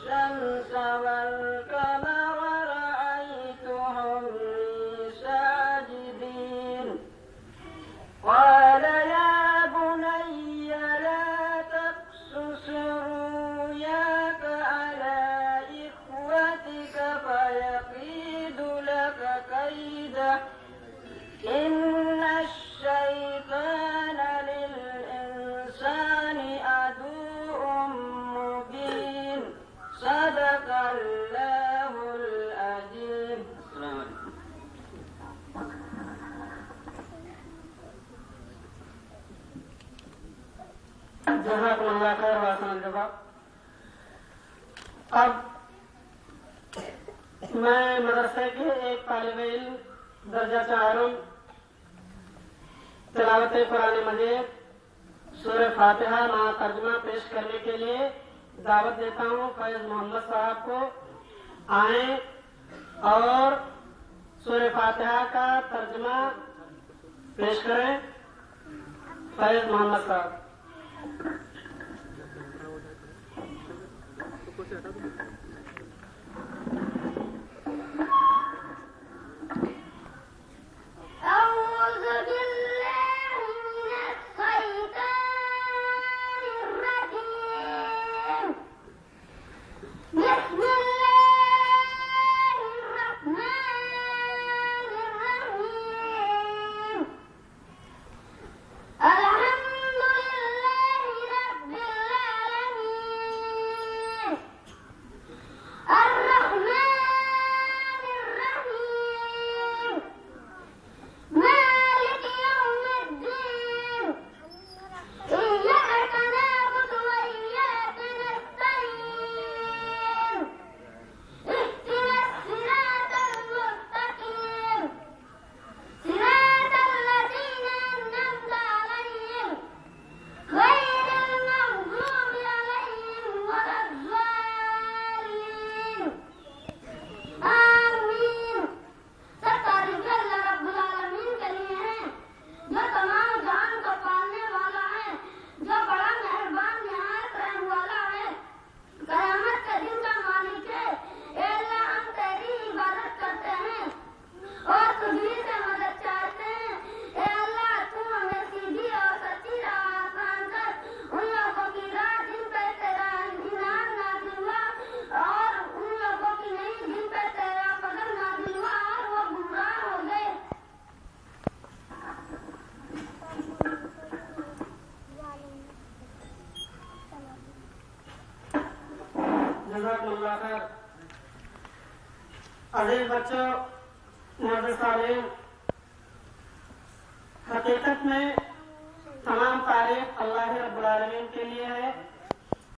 الشمس والقمر رأيتهم لي ساجدين قال يا بني لا تقصص رؤياك على إخوتك فيكيد لك كيدا إن الشيطان للإنسان عدو مبين صدق الله العظيم. जज़ाकुमुल्लाह खैर व अहसन जज़ा। अब मैं मदरसे के एक तालिब इल्म दर्जा चाहरुम तिलावत कुरान मजीद सूरह फातिहा मा तर्जुमा पेश करने के लिए दावत देता हूँ। फैज मोहम्मद साहब को आए और सूरह फातिहा का तर्जुमा पेश करें। फैज मोहम्मद साहब। अजीज बच्चों, मुअज़्ज़िज़ हकीकत में तमाम तारीफ अल्लाह रब्बुल आलमीन के लिए